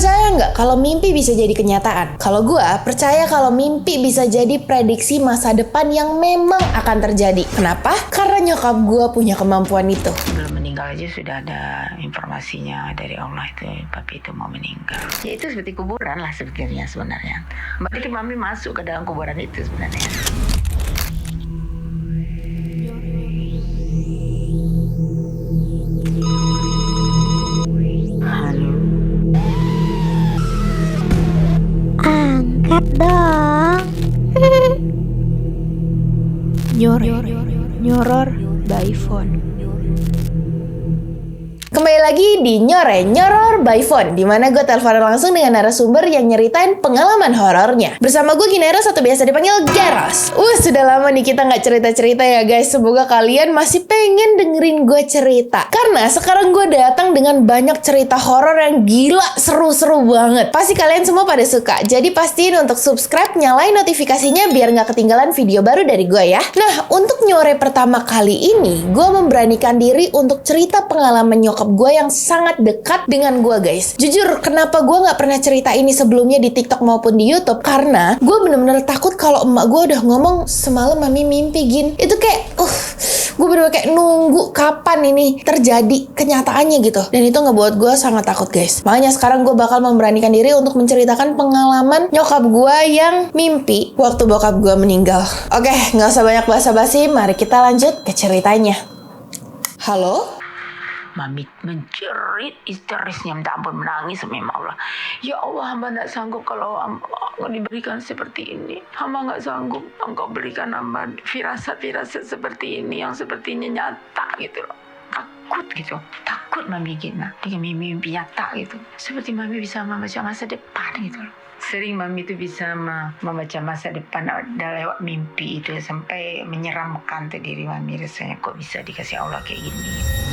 percaya nggak kalau mimpi bisa jadi kenyataan? Kalau gue percaya kalau mimpi bisa jadi prediksi masa depan yang memang akan terjadi. Kenapa? Karena nyokap gue punya kemampuan itu. Belum meninggal aja sudah ada informasinya dari Allah itu papi itu mau meninggal. Ya itu seperti kuburan lah sebenarnya. Berarti mami masuk ke dalam kuburan itu sebenarnya. Angkat dong. Nyoror by phone. Kembali lagi di Nyoror by Phone, dimana gue teleponan langsung dengan narasumber yang nyeritain pengalaman horornya. Bersama gue Gineros atau biasa dipanggil Geros. Sudah lama nih kita nggak cerita-cerita ya guys. Semoga kalian masih pengen dengerin gue cerita. Karena sekarang gue datang dengan banyak cerita horor yang gila, seru-seru banget. Pasti kalian semua pada suka. Jadi pastiin untuk subscribe, nyalain notifikasinya biar nggak ketinggalan video baru dari gue ya. Nah, untuk nyore pertama kali ini, gue memberanikan diri untuk cerita pengalaman nyokap gue yang sangat dekat dengan gue guys. Jujur, kenapa gue gak pernah cerita ini sebelumnya di TikTok maupun di YouTube? Karena gue bener-bener takut kalau emak gue udah ngomong semalam mami mimpi Gin. Itu kayak gue bener-bener kayak nunggu kapan ini terjadi kenyataannya gitu. Dan itu ngebuat gue sangat takut guys. Makanya sekarang gue bakal memberanikan diri untuk menceritakan pengalaman nyokap gue yang mimpi waktu bokap gue meninggal. Oke, gak usah banyak basa-basi, mari kita lanjut ke ceritanya. Halo? Mami menjerit histerisnya, minta ampun, menangis sama Allah. Ya Allah, hamba tidak sanggup kalau hamba diberikan seperti ini. Hamba nggak sanggup engkau berikan hamba firasat-firasat seperti ini yang sepertinya nyata gitu loh. Takut mami gina dengan mimpi nyata gitu. Seperti mami bisa membaca masa depan gitu loh. Sering mami itu bisa membaca masa depan lewat mimpi itu sampai menyeramkan tuh diri mami, rasanya kok bisa dikasih Allah kayak gini.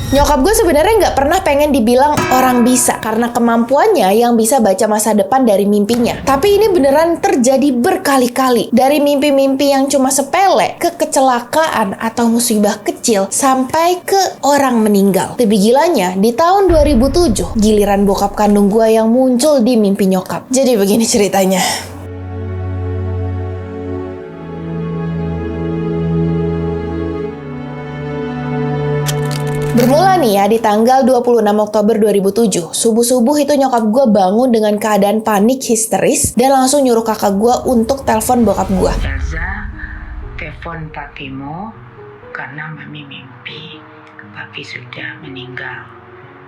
Nyokap gue sebenarnya nggak pernah pengen dibilang orang bisa karena kemampuannya yang bisa baca masa depan dari mimpinya. Tapi ini beneran terjadi berkali-kali. Dari mimpi-mimpi yang cuma sepele ke kecelakaan atau musibah kecil sampai ke orang meninggal. Lebih gilanya, di tahun 2007 giliran bokap kandung gue yang muncul di mimpi nyokap. Jadi begini ceritanya. Bermula nih ya di tanggal 26 Oktober 2007. Subuh-subuh itu nyokap gue bangun dengan keadaan panik histeris dan langsung nyuruh kakak gue untuk telepon bokap gue. Elza, telepon papimu karena mami mimpi papi sudah meninggal.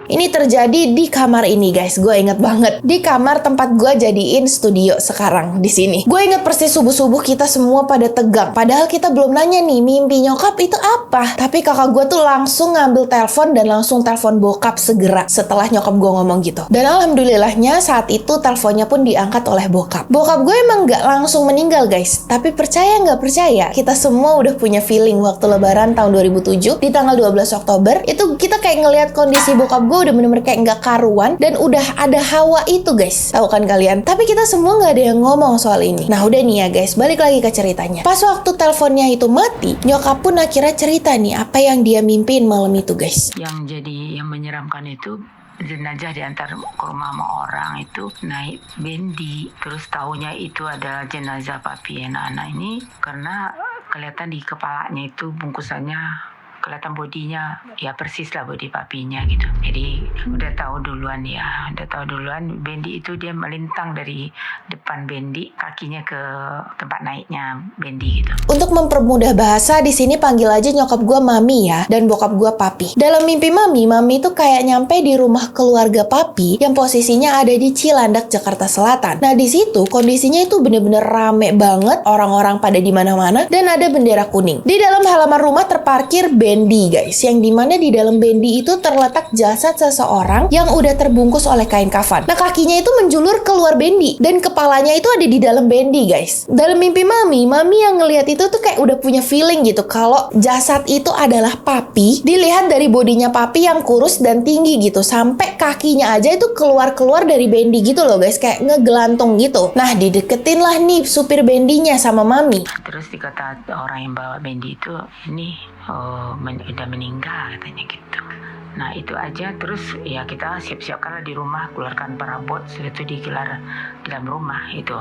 Ini terjadi di kamar ini guys, gue inget banget. Di kamar tempat gue jadiin studio sekarang di sini. Gue inget persis subuh-subuh kita semua pada tegang. Padahal kita belum nanya nih mimpi nyokap itu apa. Tapi kakak gue tuh langsung ngambil telepon dan langsung telepon bokap segera setelah nyokap gue ngomong gitu. Dan alhamdulillahnya saat itu teleponnya pun diangkat oleh bokap. Bokap gue emang gak langsung meninggal guys. Tapi percaya gak percaya, kita semua udah punya feeling waktu lebaran tahun 2007 di tanggal 12 Oktober. Itu kita kayak ngelihat kondisi bokap gue udah bener-bener kayak nggak karuan dan udah ada hawa itu guys, tahu kan kalian? Tapi kita semua nggak ada yang ngomong soal ini. Nah udah nih ya guys, balik lagi ke ceritanya. Pas waktu teleponnya itu mati, nyokap pun akhirnya cerita nih apa yang dia mimpiin malam itu guys. Yang menyeramkan itu jenazah diantar ke rumah sama orang itu naik bendi, terus taunya itu ada jenazah papi anak-anak ini karena kelihatan di kepalanya itu bungkusannya, kelihatan bodinya ya persis lah bodi papinya gitu. Jadi udah tahu duluan bendi itu dia melintang dari depan bendi, kakinya ke tempat naiknya bendi gitu. Untuk mempermudah bahasa di sini panggil aja nyokap gue mami ya dan bokap gue papi. Dalam mimpi mami itu kayak nyampe di rumah keluarga papi yang posisinya ada di Cilandak, Jakarta Selatan. Nah di situ kondisinya itu bener-bener rame banget, orang-orang pada di mana-mana dan ada bendera kuning. Di dalam halaman rumah terparkir bendi guys, yang dimana di dalam bendi itu terletak jasad seseorang yang udah terbungkus oleh kain kafan. Nah kakinya itu menjulur keluar bendi dan kepalanya itu ada di dalam bendi guys. Dalam mimpi mami yang ngelihat itu tuh kayak udah punya feeling gitu kalau jasad itu adalah papi. Dilihat dari bodinya papi yang kurus dan tinggi gitu, sampai kakinya aja itu keluar dari bendi gitu loh guys, kayak ngegelantung gitu. Nah dideketin lah nih supir bendinya sama mami. Terus dikata orang yang bawa bendi itu ini udah meninggal katanya gitu. Nah itu aja. Terus ya kita siap-siapkanlah di rumah, keluarkan perabot, setelah itu digelar di dalam rumah itu.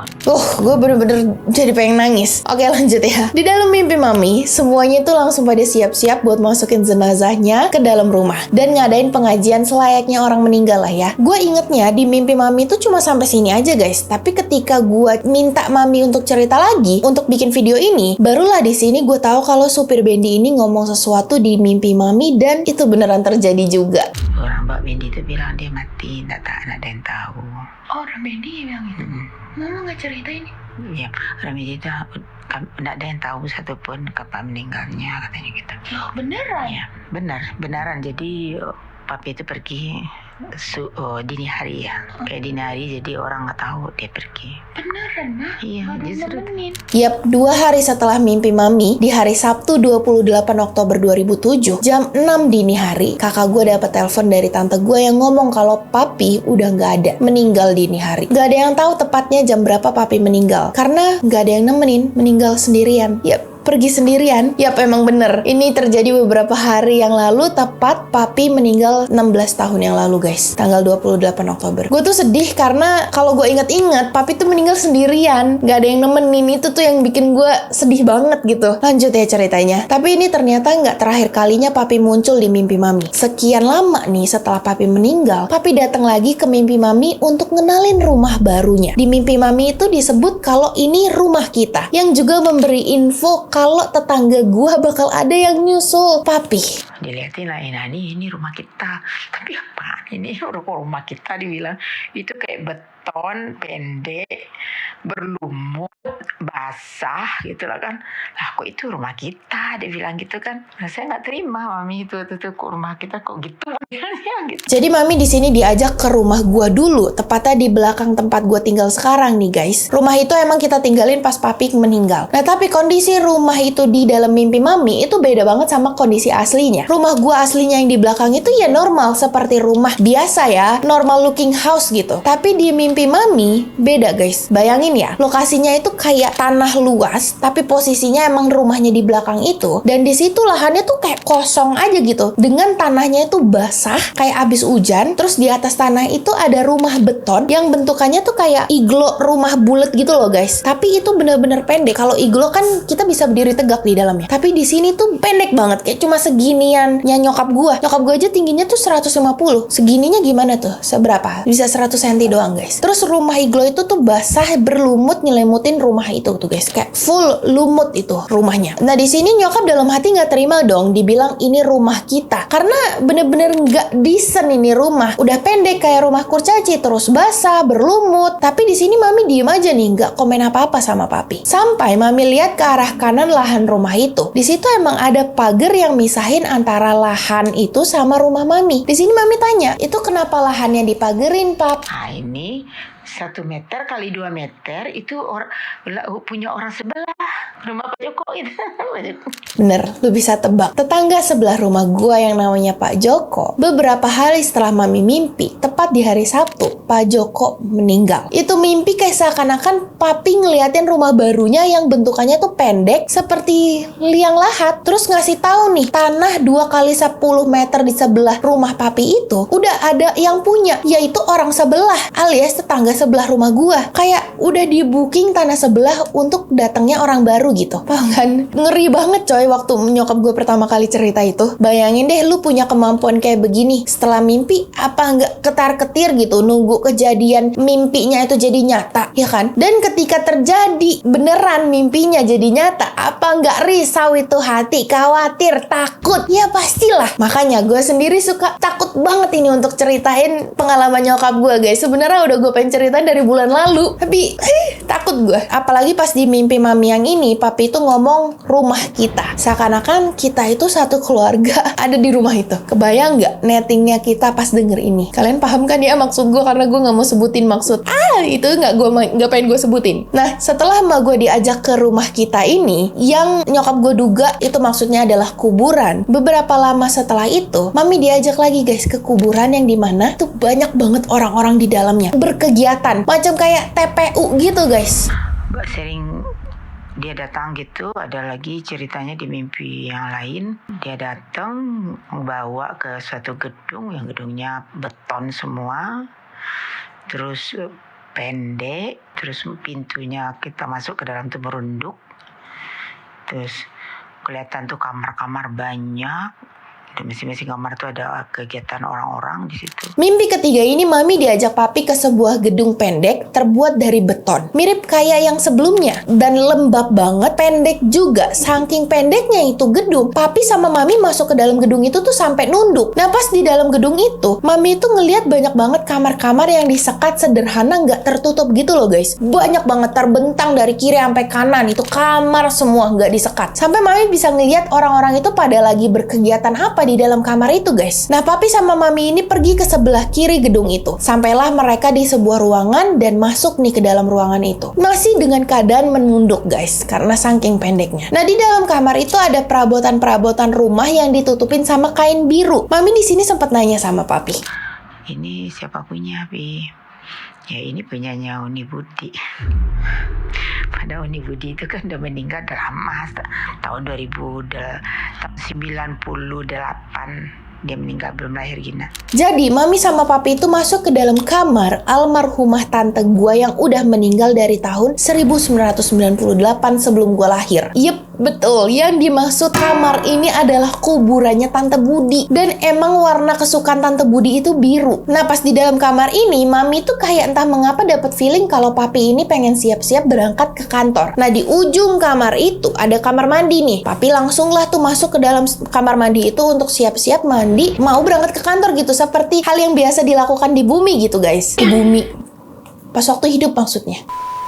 Gue bener-bener jadi pengen nangis. Oke, lanjut ya. Di dalam mimpi mami, semuanya tuh langsung pada siap-siap buat masukin jenazahnya ke dalam rumah dan ngadain pengajian selayaknya orang meninggal lah ya. Gue ingetnya di mimpi mami tuh cuma sampai sini aja guys. Tapi ketika gue minta mami untuk cerita lagi, untuk bikin video ini, barulah di sini gue tahu kalau supir Bendy ini ngomong sesuatu di mimpi mami dan itu beneran terjadi juga. Orang Mbak Bendy itu bilang dia mati, nggak ada yang tahu. Oh, orang Bendy bilang gitu? Mama nggak cerita ini? Ya, orang Bendy itu nggak ada yang tahu satupun kapan meninggalnya, katanya gitu. Loh, beneran? Ya, benaran. Jadi papi itu pergi dini hari ya, kayak dini hari, jadi orang nggak tahu dia pergi. Beneran, Ma? Iya, justru. Yap, 2 hari setelah mimpi mami, di hari Sabtu 28 Oktober 2007, jam 6 dini hari, kakak gue dapat telepon dari tante gue yang ngomong kalau papi udah nggak ada, meninggal dini hari. Nggak ada yang tahu tepatnya jam berapa papi meninggal, karena nggak ada yang nemenin, meninggal sendirian. Yap, pergi sendirian. Yap, emang bener. Ini terjadi beberapa hari yang lalu, tepat papi meninggal 16 tahun yang lalu guys. Tanggal 28 Oktober. Gue tuh sedih karena kalau gue inget-inget, papi tuh meninggal sendirian. Gak ada yang nemenin, itu tuh yang bikin gue sedih banget gitu. Lanjut ya ceritanya. Tapi ini ternyata gak terakhir kalinya papi muncul di mimpi mami. Sekian lama nih setelah papi meninggal, papi datang lagi ke mimpi mami untuk ngenalin rumah barunya. Di mimpi mami itu disebut kalau ini rumah kita. Yang juga memberi info kalau tetangga gua bakal ada yang nyusul papi. Dilihatin lah, ini rumah kita. Tapi apaan ini rumah kita, dibilang. Itu kayak beton pendek, berlumut, basah gitu lah kan. Lah kok itu rumah kita, dia bilang gitu kan. Nah, saya nggak terima mami itu kok rumah kita kok gitu. Gitu. Jadi mami di sini diajak ke rumah gua dulu, tepatnya di belakang tempat gua tinggal sekarang nih guys. Rumah itu emang kita tinggalin pas papi meninggal. Nah tapi kondisi rumah itu di dalam mimpi mami itu beda banget sama kondisi aslinya. Rumah gua aslinya yang di belakang itu ya normal seperti rumah biasa ya, normal looking house gitu. Tapi di mimpi mami beda guys. Bayangin ya, lokasinya itu kayak tanah luas, tapi posisinya emang rumahnya di belakang itu. Dan di situ lahannya tuh kayak kosong aja gitu, dengan tanahnya itu basah kayak abis hujan. Terus di atas tanah itu ada rumah beton yang bentukannya tuh kayak iglo rumah bulat gitu loh guys. Tapi itu bener-bener pendek. Kalau iglo kan kita bisa berdiri tegak di dalamnya. Tapi di sini tuh pendek banget, kayak cuma seginiannya nyokap gua. Nyokap gua aja tingginya tuh 150. Segininya gimana tuh? Seberapa? Bisa 100 cm doang guys. Terus rumah iglo itu tuh basah, berlumut, nyelemutin rumah itu tuh guys. Kayak full lumut itu rumahnya. Nah di sini nyokap dalam hati nggak terima dong dibilang ini rumah kita. Karena bener-bener nggak decent ini rumah. Udah pendek kayak rumah kurcaci, terus basah, berlumut. Tapi di sini mami diem aja nih, nggak komen apa-apa sama papi. Sampai mami lihat ke arah kanan lahan rumah itu. Di situ emang ada pagar yang misahin antara lahan itu sama rumah mami. Di sini mami tanya, itu kenapa lahannya dipagerin, pap? Nah ini 1 meter kali 2 meter itu punya orang sebelah, rumah Pak Joko itu. Bener, lu bisa tebak. Tetangga sebelah rumah gua yang namanya Pak Joko, beberapa hari setelah mami mimpi, tepat di hari Sabtu, Pak Joko meninggal. Itu mimpi kayak seakan-akan papi ngeliatin rumah barunya yang bentukannya tuh pendek seperti liang lahat. Terus ngasih tahu nih, tanah 2 kali 10 meter di sebelah rumah papi itu udah ada yang punya, yaitu orang sebelah alias tetangga sebelah rumah gua. Kayak udah di booking tanah sebelah untuk datangnya orang baru gitu. Paham kan? Ngeri banget coy waktu nyokap gue pertama kali cerita itu. Bayangin deh lu punya kemampuan kayak begini, setelah mimpi apa nggak ketar-ketir gitu nunggu kejadian mimpinya itu jadi nyata, ya kan? Dan ketika terjadi beneran mimpinya jadi nyata, apa nggak risau itu hati, khawatir, takut? Ya pastilah. Makanya gue sendiri suka takut banget ini untuk ceritain pengalaman nyokap gue guys. Sebenarnya udah gue pengen cerita dari bulan lalu, tapi takut gue. Apalagi pas di mimpi mami yang ini, papi itu ngomong rumah kita, seakan-akan kita itu satu keluarga ada di rumah itu. Kebayang nggak nettingnya kita pas denger ini? Kalian paham kan ya maksud gue? Karena gue nggak mau sebutin maksud itu nggak pengen gue sebutin. Nah setelah emak gue diajak ke rumah kita ini, yang nyokap gue duga itu maksudnya adalah kuburan. Beberapa lama setelah itu, mami diajak lagi guys ke kuburan yang dimana tuh banyak banget orang-orang di dalamnya berkegiatan macam kayak TPU gitu guys. Gak sering dia datang gitu, ada lagi ceritanya di mimpi yang lain. Dia datang bawa ke suatu gedung yang gedungnya beton semua. Terus pendek, terus pintunya kita masuk ke dalam tuh merunduk. Terus kelihatan tuh kamar-kamar banyak. Di masing-masing kamar tuh ada kegiatan orang-orang di situ. Mimpi ketiga ini Mami diajak Papi ke sebuah gedung pendek terbuat dari beton. Mirip kayak yang sebelumnya. Dan lembab banget, pendek juga. Saking pendeknya itu gedung, Papi sama Mami masuk ke dalam gedung itu tuh sampai nunduk. Nah pas di dalam gedung itu, Mami itu ngeliat banyak banget kamar-kamar yang disekat sederhana nggak tertutup gitu loh guys. Banyak banget terbentang dari kiri sampai kanan. Itu kamar semua nggak disekat. Sampai Mami bisa ngeliat orang-orang itu pada lagi berkegiatan apa di dalam kamar itu guys. Nah Papi sama Mami ini pergi ke sebelah kiri gedung itu. Sampailah mereka di sebuah ruangan dan masuk nih ke dalam ruangan itu. Masih dengan keadaan menunduk guys, karena saking pendeknya. Nah di dalam kamar itu ada perabotan-perabotan rumah yang ditutupin sama kain biru. Mami di sini sempat nanya sama Papi. Ini siapa punya, Pi? Ya ini punyanya Uni Budi. Pada Uni Budi itu kan udah meninggal lama, tahun 98 dia meninggal, belum lahir Gina. Jadi Mami sama Papi itu masuk ke dalam kamar almarhumah tante gua yang udah meninggal dari tahun 1998 sebelum gua lahir. Yep, betul, yang dimaksud kamar ini adalah kuburannya Tante Budi. Dan emang warna kesukaan Tante Budi itu biru. Nah pas di dalam kamar ini, Mami tuh kayak entah mengapa dapat feeling kalau Papi ini pengen siap-siap berangkat ke kantor. Nah di ujung kamar itu ada kamar mandi nih. Papi langsung lah tuh masuk ke dalam kamar mandi itu untuk siap-siap mandi, mau berangkat ke kantor gitu, seperti hal yang biasa dilakukan di bumi gitu guys. Di bumi. Pas waktu hidup maksudnya.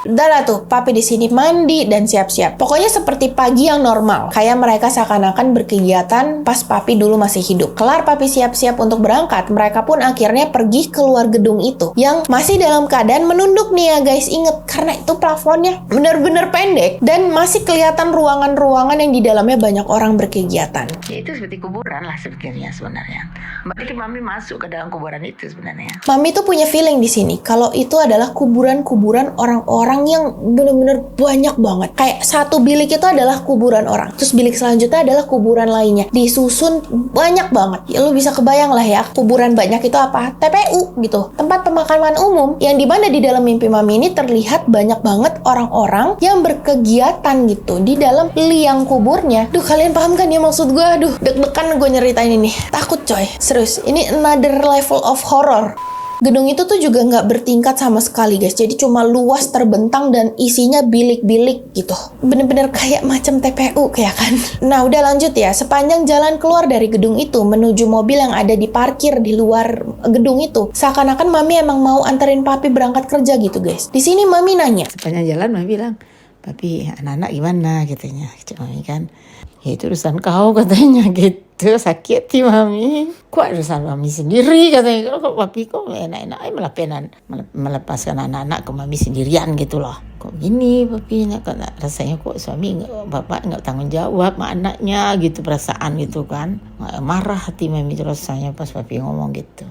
Udah lah tuh, Papi di sini mandi dan siap-siap. Pokoknya seperti pagi yang normal. Kayak mereka seakan-akan berkegiatan pas Papi dulu masih hidup. Kelar Papi siap-siap untuk berangkat, mereka pun akhirnya pergi keluar gedung itu. Yang masih dalam keadaan menunduk nih ya guys. Ingat, karena itu plafonnya bener-bener pendek. Dan masih kelihatan ruangan-ruangan yang di dalamnya banyak orang berkegiatan. Ya itu seperti kuburan lah sebenarnya. Berarti Mami masuk ke dalam kuburan itu sebenarnya. Mami tuh punya feeling di sini kalau itu adalah kuburan-kuburan orang-orang yang bener-bener banyak banget. Kayak satu bilik itu adalah kuburan orang, terus bilik selanjutnya adalah kuburan lainnya, disusun banyak banget. Ya lu bisa kebayang lah ya, kuburan banyak itu apa? TPU gitu, tempat pemakaman umum. Yang dimana di dalam mimpi Mami ini terlihat banyak banget orang-orang yang berkegiatan gitu di dalam liang kuburnya. Duh, kalian paham kan ya maksud gue? Aduh, deg-degan gue nyeritain ini. Takut coy, serius. Ini another level of horror. Gedung itu tuh juga nggak bertingkat sama sekali guys. Jadi cuma luas, terbentang, dan isinya bilik-bilik gitu. Bener-bener kayak macam TPU kayak kan. Nah udah lanjut ya. Sepanjang jalan keluar dari gedung itu menuju mobil yang ada di parkir di luar gedung itu, seakan-akan Mami emang mau anterin Papi berangkat kerja gitu guys. Di sini Mami nanya. Sepanjang jalan Mami bilang, Papi anak-anak gimana katanya. Mami kan, ya itu urusan kau katanya gitu. Sakit hati Mami. Kok urusan Mami sendiri katanya. Kok Papi kok enak-enak melepaskan anak-anak ke Mami sendirian gitu loh. Kok gini Papi, rasanya kok suami bapak nggak tanggung jawab sama anaknya gitu, perasaan gitu kan. Marah hati Mami itu rasanya pas Papi ngomong gitu.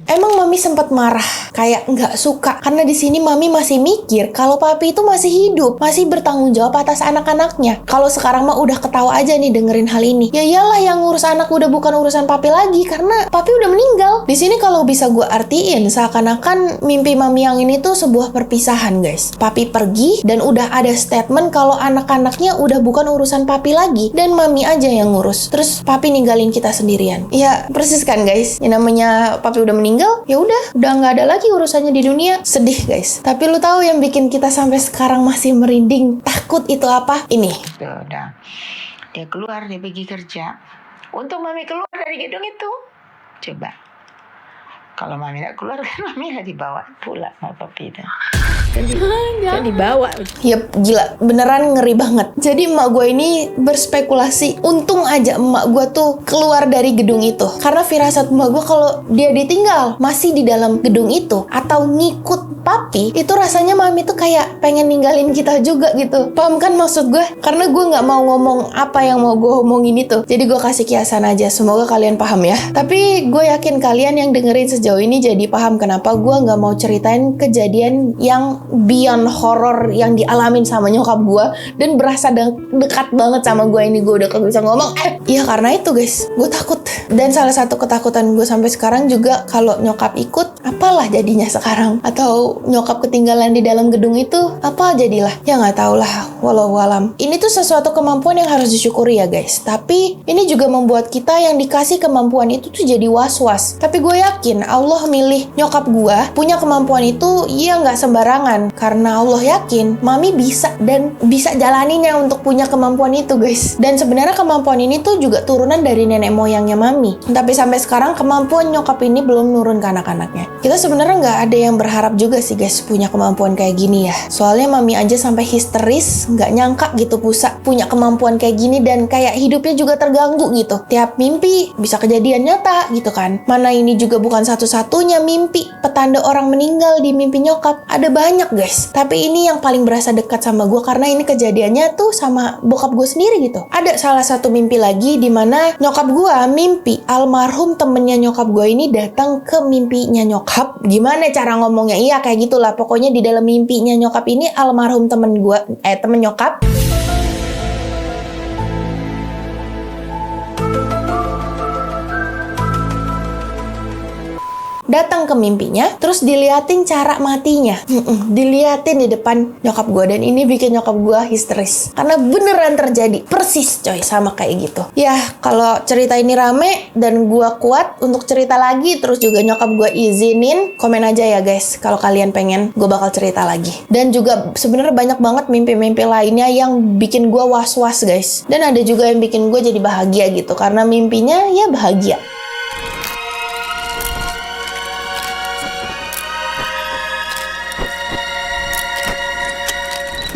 Emang Mami sempat marah, kayak nggak suka. Karena di sini Mami masih mikir kalau Papi itu masih hidup, masih bertanggung jawab atas anak-anaknya. Kalau sekarang mah udah ketawa aja nih dengerin hal ini. Ya iyalah, yang ngurus anak udah bukan urusan Papi lagi, karena Papi udah meninggal. Di sini kalau bisa gue artiin, seakan-akan mimpi Mami yang ini tuh sebuah perpisahan guys. Papi pergi dan udah ada statement kalau anak-anaknya udah bukan urusan Papi lagi, dan Mami aja yang ngurus. Terus Papi ninggalin kita sendirian. Ya persis kan guys, yang namanya Papi udah meninggal, ya udah nggak ada lagi urusannya di dunia. Sedih guys. Tapi lu tahu yang bikin kita sampai sekarang masih merinding, takut itu apa? Ini. Udah. Dia keluar, dia pergi kerja. Untung Mami keluar dari gedung itu. Coba. Kalau Mami nggak keluar kan Mami nggak dibawa pulang sama Papi itu. Kan dibawa. Yep, gila. Beneran ngeri banget. Jadi emak gue ini berspekulasi, untung aja emak gue tuh keluar dari gedung itu. Karena firasat emak gue kalau dia ditinggal masih di dalam gedung itu atau ngikut Papi, itu rasanya Mami tuh kayak pengen ninggalin kita juga gitu. Paham kan maksud gue? Karena gue nggak mau ngomong apa yang mau gue omongin itu. Jadi gue kasih kiasan aja. Semoga kalian paham ya. Tapi gue yakin kalian yang dengerin sejauh sejauh ini jadi paham kenapa gue nggak mau ceritain kejadian yang beyond horror yang dialamin sama nyokap gue dan berasa dekat banget sama gue ini. Gue udah kagak bisa ngomong. Iya karena itu guys, gue takut. Dan salah satu ketakutan gue sampai sekarang juga kalau nyokap ikut, apalah jadinya sekarang? Atau nyokap ketinggalan di dalam gedung itu, apa jadilah? Ya nggak tahu lah, walau alam. Ini tuh sesuatu kemampuan yang harus disyukuri ya guys. Tapi ini juga membuat kita yang dikasih kemampuan itu tuh jadi was-was. Tapi gue yakin Allah milih nyokap gue punya kemampuan itu ya nggak sembarangan. Karena Allah yakin mami bisa dan bisa jalaninnya untuk punya kemampuan itu guys. Dan sebenarnya kemampuan ini tuh juga turunan dari nenek moyangnya mami. Tapi sampai sekarang kemampuan nyokap ini belum nurun ke anak-anaknya. Kita sebenarnya nggak ada yang berharap juga sih guys punya kemampuan kayak gini ya. Soalnya mami aja sampai histeris, nggak nyangka gitu punya kemampuan kayak gini dan kayak hidupnya juga terganggu gitu. Tiap mimpi bisa kejadian nyata gitu kan. Mana ini juga bukan satu-satunya mimpi petanda orang meninggal di mimpi nyokap. Ada banyak guys. Tapi ini yang paling berasa dekat sama gue karena ini kejadiannya tuh sama bokap gue sendiri gitu. Ada salah satu mimpi lagi di mana nyokap gue mimpi almarhum temennya nyokap gue ini datang ke mimpinya nyokap. Gimana cara ngomongnya? Iya kayak gitulah. Pokoknya di dalam mimpinya nyokap ini almarhum temen nyokap datang ke mimpinya, terus diliatin cara matinya. Diliatin di depan nyokap gue. Dan ini bikin nyokap gue histeris. Karena beneran terjadi. Persis coy, sama kayak gitu. Ya, kalau cerita ini rame dan gue kuat untuk cerita lagi, terus juga nyokap gue izinin, komen aja ya guys. Kalau kalian pengen, gue bakal cerita lagi. Dan juga sebenarnya banyak banget mimpi-mimpi lainnya yang bikin gue was-was guys. Dan ada juga yang bikin gue jadi bahagia gitu. Karena mimpinya ya bahagia.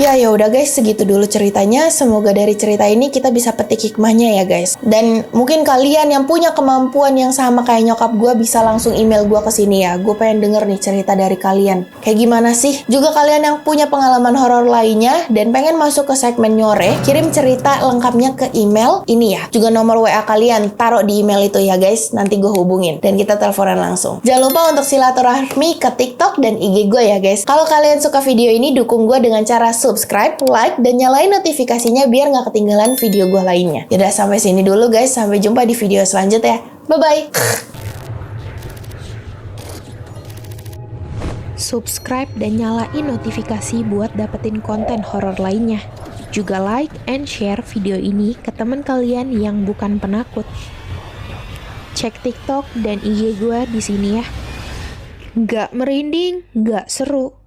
Ya udah guys, segitu dulu ceritanya. Semoga dari cerita ini kita bisa petik hikmahnya ya guys. Dan mungkin kalian yang punya kemampuan yang sama kayak nyokap gue bisa langsung email gue ke sini ya. Gue pengen denger nih cerita dari kalian. Kayak gimana sih? Juga kalian yang punya pengalaman horor lainnya dan pengen masuk ke segmen Nyore, kirim cerita lengkapnya ke email ini ya. Juga nomor WA kalian taruh di email itu ya guys. Nanti gue hubungin dan kita teleponan langsung. Jangan lupa untuk silaturahmi ke TikTok dan IG gue ya guys. Kalau kalian suka video ini, dukung gue dengan cara subscribe, like, dan nyalain notifikasinya biar nggak ketinggalan video gue lainnya. Yaudah, sampai sini dulu guys. Sampai jumpa di video selanjutnya. Bye-bye. Subscribe dan nyalain notifikasi buat dapetin konten horor lainnya. Juga like and share video ini ke teman kalian yang bukan penakut. Cek TikTok dan IG gue di sini ya. Nggak merinding, nggak seru.